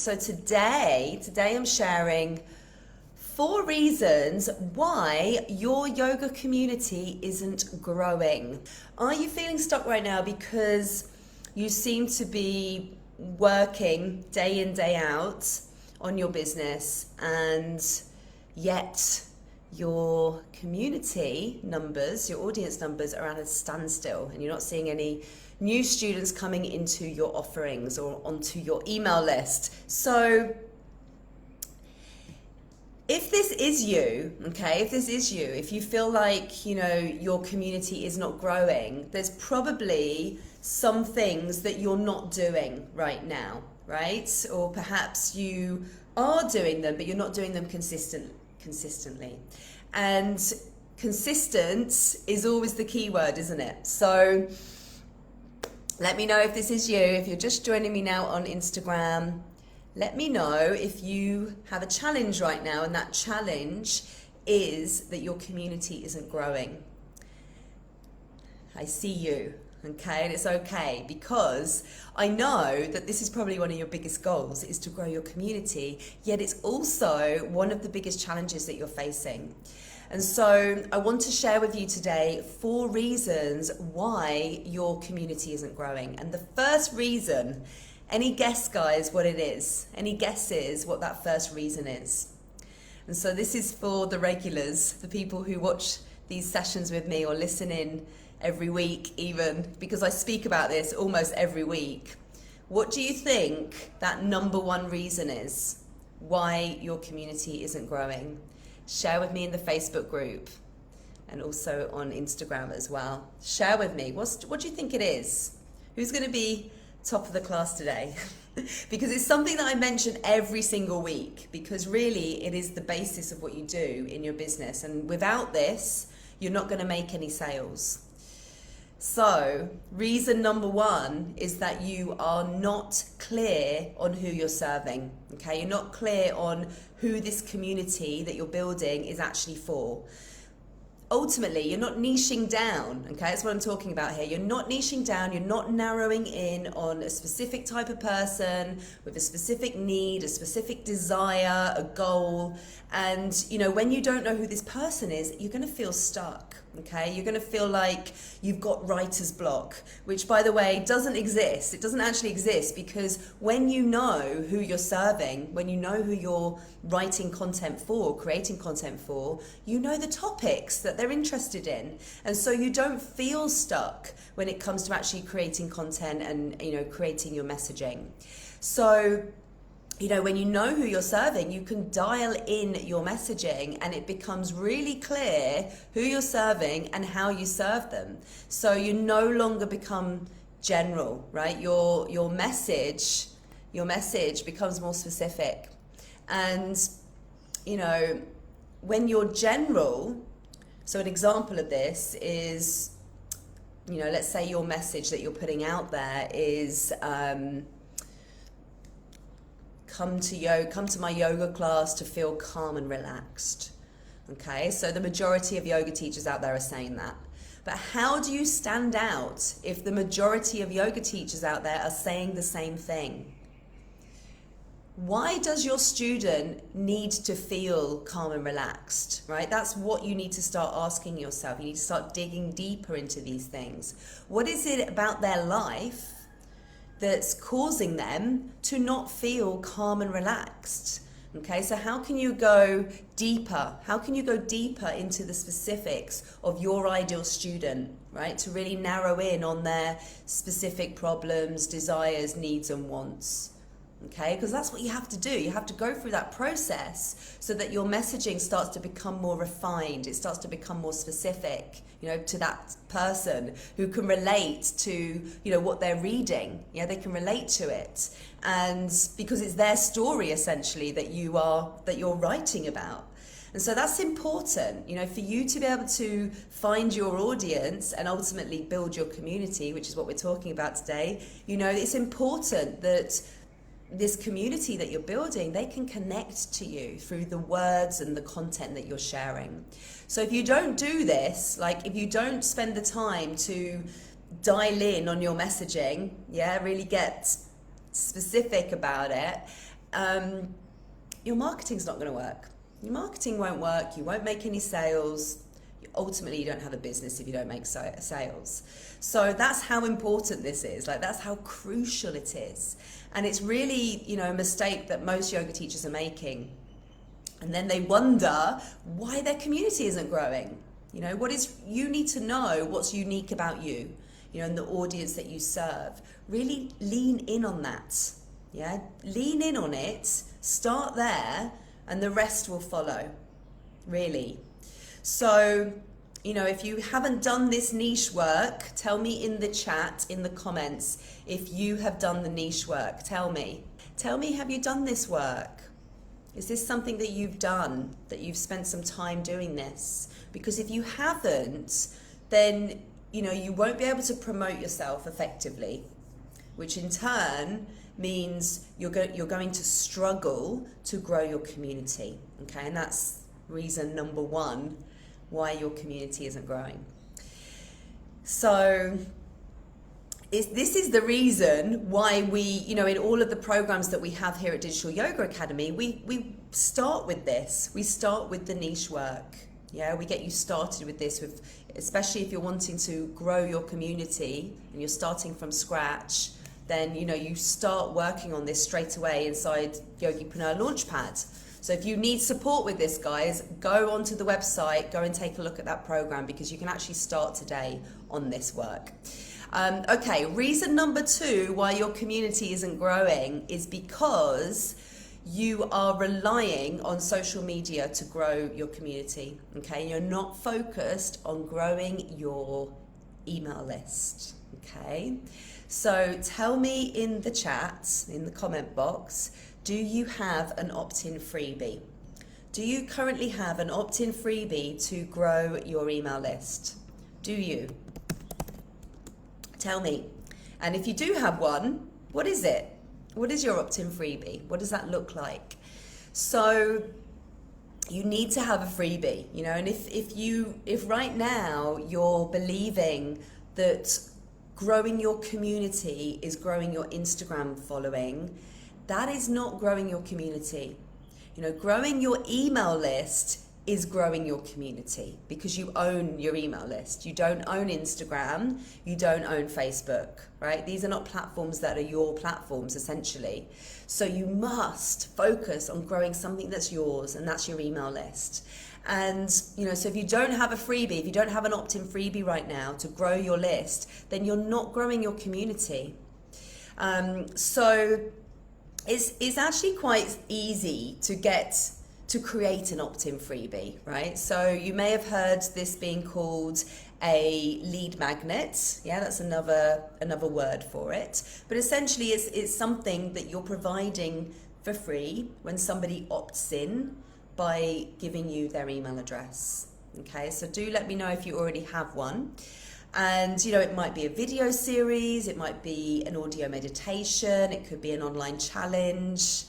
So today I'm sharing 4 reasons why your yoga community isn't growing. Are you feeling stuck right now because you seem to be working day in, day out on your business, and yet your community numbers, your audience numbers are at a standstill, and you're not seeing any new students coming into your offerings or onto your email list? So if this is you, okay, if you feel like, your community is not growing, there's probably some things that you're not doing right now, right? Or perhaps you are doing them, but you're not doing them consistently. And consistent is always the key word, isn't it? So let me know if this is you. If you're just joining me now on Instagram, let me know if you have a challenge right now, and that challenge is that your community isn't growing. I see you, okay? And it's okay, because I know that this is probably one of your biggest goals, is to grow your community, yet it's also one of the biggest challenges that you're facing. And so I want to share with you today 4 reasons why your community isn't growing. And the first reason, any guess, guys, what it is? Any guesses what that first reason is? And so this is for the regulars, the people who watch these sessions with me or listen in every week even, because I speak about this almost every week. What do you think that number 1 reason is why your community isn't growing? Share with me in the Facebook group and also on Instagram as well. Share with me. What do you think it is? Who's going to be top of the class today? Because it's something that I mention every single week, because really it is the basis of what you do in your business. And without this, you're not going to make any sales. So reason number 1 is that you are not clear on who you're serving. Okay, you're not clear on who this community that you're building is actually for. Ultimately, you're not niching down, okay? That's what I'm talking about here. You're not niching down, you're not narrowing in on a specific type of person with a specific need, a specific desire, a goal. And, when you don't know who this person is, you're gonna feel stuck, okay? You're gonna feel like you've got writer's block, which, by the way, doesn't exist. It doesn't actually exist, because when you know who you're serving, when you know who you're writing content for, creating content for, you know the topics that they're interested in. And so you don't feel stuck when it comes to actually creating content and, creating your messaging. So, when you know who you're serving, you can dial in your messaging, and it becomes really clear who you're serving and how you serve them. So you no longer become general, right? Your message becomes more specific. And, when you're general, so an example of this is, let's say your message that you're putting out there is, come to my yoga class to feel calm and relaxed. Okay, so the majority of yoga teachers out there are saying that. But how do you stand out if the majority of yoga teachers out there are saying the same thing? Why does your student need to feel calm and relaxed, right? That's what you need to start asking yourself. You need to start digging deeper into these things. What is it about their life that's causing them to not feel calm and relaxed? Okay, so how can you go deeper? How can you go deeper into the specifics of your ideal student, right? To really narrow in on their specific problems, desires, needs, and wants. Okay, because that's what you have to do. You have to go through that process so that your messaging starts to become more refined. It starts to become more specific, to that person who can relate to, what they're reading. They can relate to it. And because it's their story, essentially, that you're writing about. And so that's important, for you to be able to find your audience and ultimately build your community, which is what we're talking about today. It's important that this community that you're building, they can connect to you through the words and the content that you're sharing. So if you don't do this, like if you don't spend the time to dial in on your messaging, really get specific about it, your marketing's not going to work. Your marketing won't work. You won't make any sales. Ultimately, you don't have a business if you don't make sales. So that's how important this is. Like, that's how crucial it is. And it's really, a mistake that most yoga teachers are making. And then they wonder why their community isn't growing. You need to know what's unique about you, and the audience that you serve. Really lean in on that. Yeah, lean in on it, start there, and the rest will follow, really. So, if you haven't done this niche work, tell me in the chat, in the comments, if you have done the niche work. Tell me, have you done this work? Is this something that you've done, that you've spent some time doing this? Because if you haven't, then, you won't be able to promote yourself effectively, which in turn means you're going to struggle to grow your community, okay? And that's reason number one why your community isn't growing. So this is the reason why we, in all of the programs that we have here at Digital Yoga Academy, we start with this. We start with the niche work. Yeah, we get you started with this, especially if you're wanting to grow your community and you're starting from scratch. Then you start working on this straight away inside Yogipreneur Launchpad. So if you need support with this, guys, go onto the website, go and take a look at that program, because you can actually start today on this work. Okay, reason number 2 why your community isn't growing is because you are relying on social media to grow your community. Okay, you're not focused on growing your email list. Okay. So tell me in the chat, in the comment box, do you have an opt-in freebie? Do you currently have an opt-in freebie to grow your email list? Do you? Tell me. And if you do have one, what is it? What is your opt-in freebie? What does that look like? So you need to have a freebie, and if right now you're believing that growing your community is growing your Instagram following, that is not growing your community. Growing your email list is growing your community, because you own your email list. You don't own Instagram, you don't own Facebook, right? These are not platforms that are your platforms, essentially. So you must focus on growing something that's yours, and that's your email list. And, so if you don't have a freebie, if you don't have an opt-in freebie right now to grow your list, then you're not growing your community. So it's actually quite easy to create an opt-in freebie, right? So you may have heard this being called a lead magnet. Yeah, that's another word for it. But essentially it's something that you're providing for free when somebody opts in by giving you their email address. Okay, so do let me know if you already have one. And it might be a video series, it might be an audio meditation, it could be an online challenge.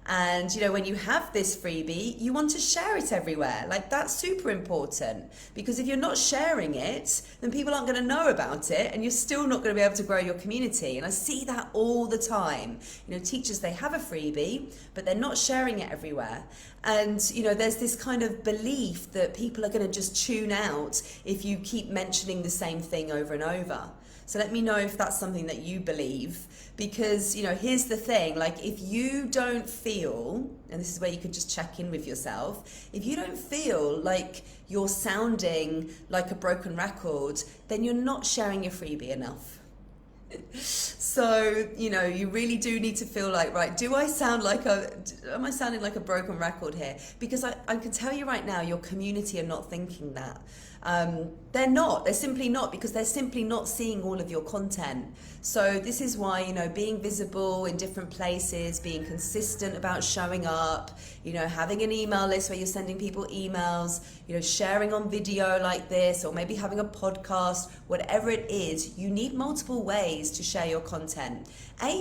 And when you have this freebie, you want to share it everywhere. Like, that's super important, because if you're not sharing it, then people aren't going to know about it, and you're still not going to be able to grow your community. And I see that all the time. Teachers, they have a freebie, but they're not sharing it everywhere. And there's this kind of belief that people are going to just tune out if you keep mentioning the same thing over and over. So let me know if that's something that you believe, because, here's the thing, like, if you don't feel, and this is where you could just check in with yourself, if you don't feel like you're sounding like a broken record, then you're not sharing your freebie enough. So, you really do need to feel like, right, am I sounding like a broken record here? Because I can tell you right now, your community are not thinking that. They're simply not, because they're simply not seeing all of your content. So this is why, being visible in different places, being consistent about showing up, having an email list where you're sending people emails, sharing on video like this, or maybe having a podcast, whatever it is, you need multiple ways to share your content.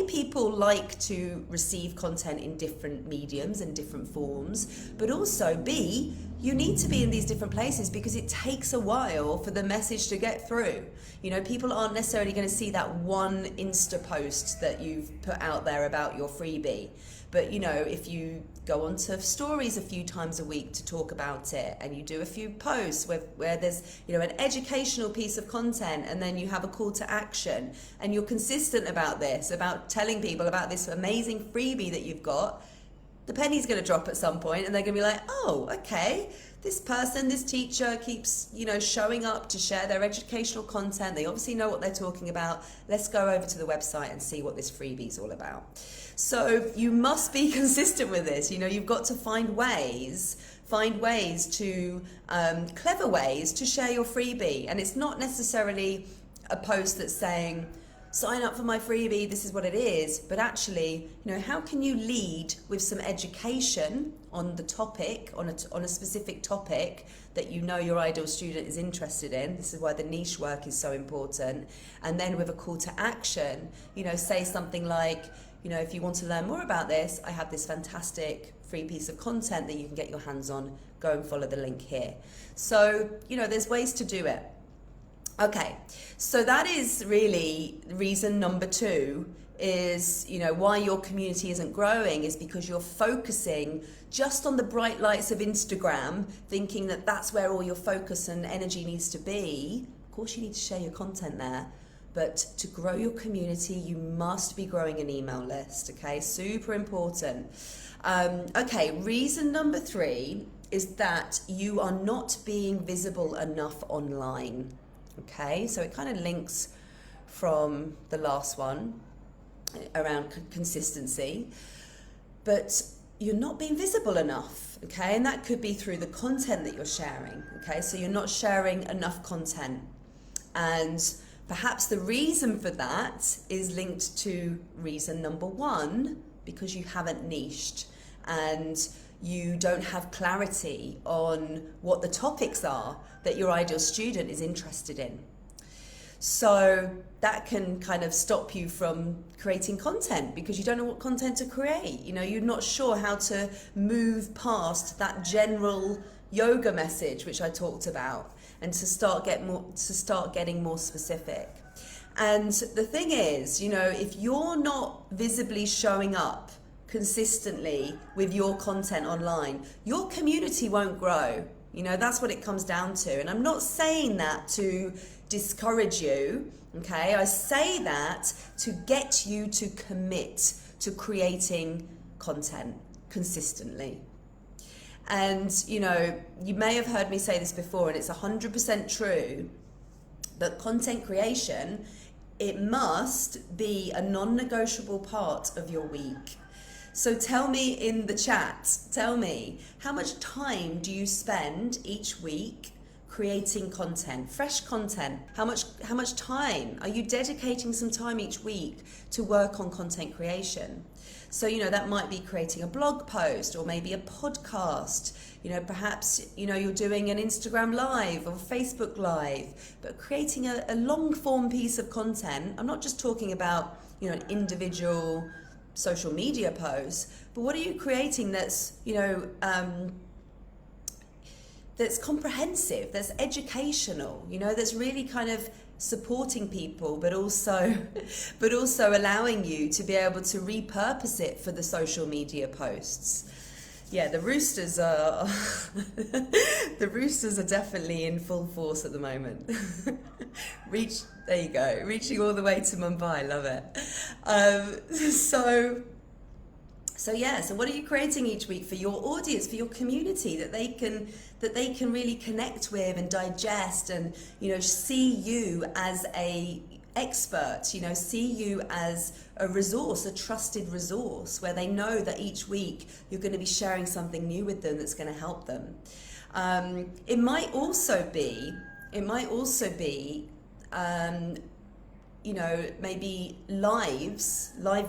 People like to receive content in different mediums and different forms, but also B, you need to be in these different places, because it takes a while for the message to get through. People aren't necessarily going to see that one Insta post that you've put out there about your freebie. But, you know, if you go onto stories a few times a week to talk about it, and you do a few posts where there's, you know, an educational piece of content, and then you have a call to action, and you're consistent about this, about telling people about this amazing freebie that you've got, the penny's going to drop at some point, and they're going to be like, oh, okay, this person, this teacher keeps, you know, showing up to share their educational content. They obviously know what they're talking about. Let's go over to the website and see what this freebie's all about. So you must be consistent with this. You know, you've got to find ways to, clever ways to share your freebie. And it's not necessarily a post that's saying, sign up for my freebie, this is what it is, but actually, you know, how can you lead with some education on the topic, on a specific topic that you know your ideal student is interested in. This is why the niche work is so important. And then with a call to action, you know, say something like, you know, if you want to learn more about this, I have this fantastic free piece of content that you can get your hands on. Go and follow the link here. So, you know, there's ways to do it. Okay, so that is really reason number 2 is, you know, why your community isn't growing is because you're focusing just on the bright lights of Instagram, thinking that that's where all your focus and energy needs to be. Of course, you need to share your content there, but to grow your community, you must be growing an email list, okay? Super important. Okay, reason number 3 is that you are not being visible enough online. Okay, so it kind of links from the last one around consistency, but you're not being visible enough, okay? And that could be through the content that you're sharing, okay? So you're not sharing enough content. And perhaps the reason for that is linked to reason number 1, because you haven't niched and you don't have clarity on what the topics are that your ideal student is interested in. So that can kind of stop you from creating content because you don't know what content to create. You know, you're not sure how to move past that general yoga message, which I talked about, and to start getting more specific. And the thing is, you know, if you're not visibly showing up consistently with your content online, your community won't grow. You know, that's what it comes down to. And I'm not saying that to discourage you, okay? I say that to get you to commit to creating content consistently. And, you know, you may have heard me say this before, and it's 100% true, that content creation, it must be a non-negotiable part of your week. So tell me in the chat, tell me, how much time do you spend each week creating content, fresh content? How much time are you dedicating some time each week to work on content creation? So, you know, that might be creating a blog post or maybe a podcast. You know, perhaps, you know, you're doing an Instagram live or Facebook live, but creating a long form piece of content. I'm not just talking about, you know, an individual social media posts, but what are you creating that's, you know, that's comprehensive, that's educational, you know, that's really kind of supporting people, but also allowing you to be able to repurpose it for the social media posts. Yeah, the roosters are the roosters are definitely in full force at the moment. There you go, reaching all the way to Mumbai. Love it. So what are you creating each week for your audience, for your community, that they can really connect with and digest, and, you know, see you as a expert, you know, see you as a resource, a trusted resource, where they know that each week you're going to be sharing something new with them that's going to help them. It might also be, you know, maybe live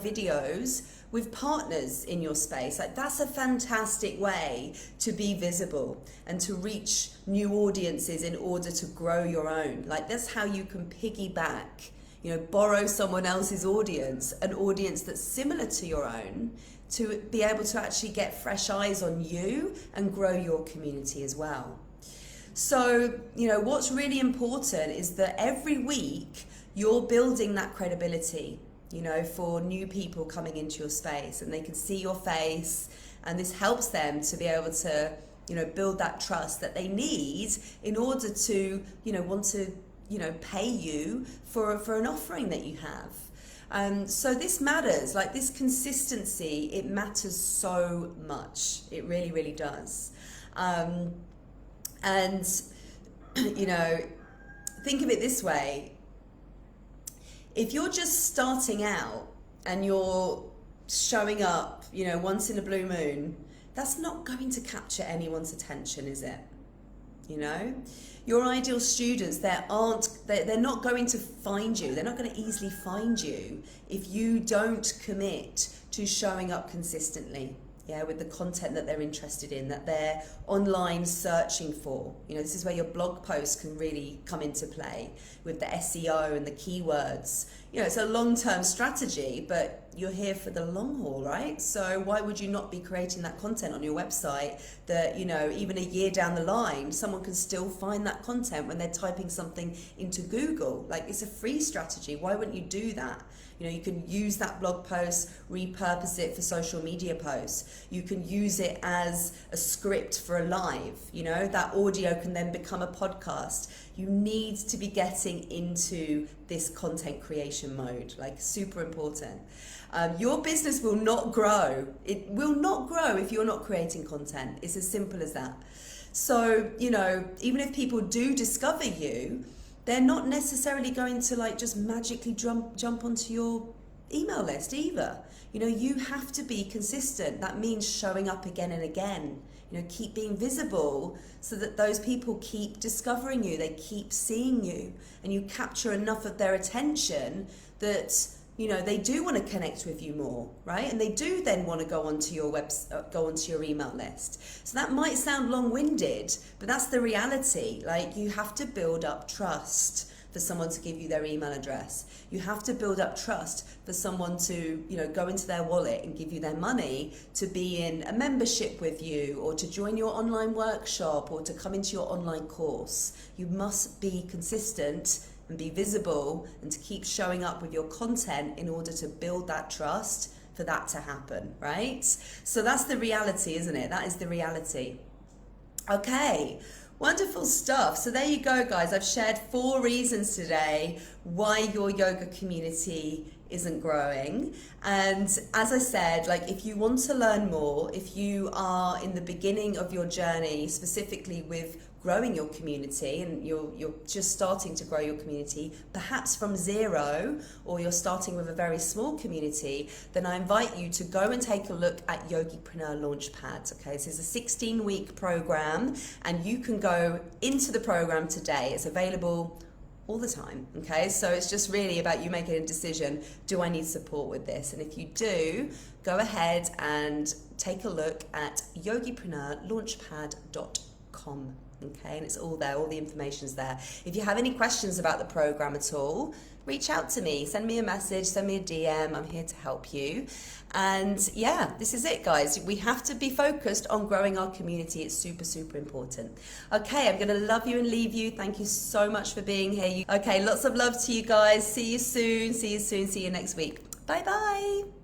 videos with partners in your space. Like, that's a fantastic way to be visible and to reach new audiences in order to grow your own. Like, that's how you can piggyback, you know, borrow someone else's audience, an audience that's similar to your own, to be able to actually get fresh eyes on you and grow your community as well. So, you know, what's really important is that every week you're building that credibility. you know, for new people coming into your space, and they can see your face, and this helps them to be able to, you know, build that trust that they need in order to, you know, want to, you know, pay you for an offering that you have. So this matters, like this consistency, it matters so much. It really, really does. And, you know, think of it this way. If you're just starting out and you're showing up, you know, once in a blue moon, that's not going to capture anyone's attention, is it? You know, your ideal students, they're not going to find you. They're not going to easily find you if you don't commit to showing up consistently. Yeah, with the content that they're interested in, that they're online searching for. You know, this is where your blog posts can really come into play with the SEO and the keywords. You know, it's a long-term strategy, but you're here for the long haul, right? So why would you not be creating that content on your website that, you know, even a year down the line, someone can still find that content when they're typing something into Google? Like, it's a free strategy. Why wouldn't you do that? You know, you can use that blog post, repurpose it for social media posts. You can use it as a script for a live. You know, that audio can then become a podcast. You need to be getting into this content creation mode, like super important. Your business will not grow. It will not grow if you're not creating content. It's as simple as that. So, you know, even if people do discover you, they're not necessarily going to like just magically jump onto your email list either. You know, you have to be consistent. That means showing up again and again. You know, keep being visible so that those people keep discovering you, they keep seeing you, and you capture enough of their attention that, you know, they do want to connect with you more, right? And they do then want to go onto your go onto your email list. So that might sound long-winded, but that's the reality. Like, you have to build up trust for someone to give you their email address. You have to build up trust for someone to, you know, go into their wallet and give you their money to be in a membership with you, or to join your online workshop, or to come into your online course. You must be consistent and be visible, and to keep showing up with your content in order to build that trust for that to happen, right? So that's the reality, isn't it? That is the reality. Okay, wonderful stuff. So there you go, guys. I've shared 4 reasons today why your yoga community isn't growing. And as I said, like, if you want to learn more, if you are in the beginning of your journey, specifically with growing your community, and you're just starting to grow your community, perhaps from zero, or you're starting with a very small community, then I invite you to go and take a look at Yogipreneur Launchpad. Okay, this is a 16-week program, and you can go into the program today. It's available all the time. Okay, so it's just really about you making a decision. Do I need support with this? And if you do, go ahead and take a look at yogipreneurlaunchpad.com. Okay, and it's all there, all the information's there. If you have any questions about the program at all, reach out to me, send me a message, send me a DM. I'm here to help you. And yeah, this is it, guys. We have to be focused on growing our community. It's super, super important. Okay, I'm gonna love you and leave you. Thank you so much for being here. Okay, lots of love to you guys. See you soon, see you next week. Bye-bye.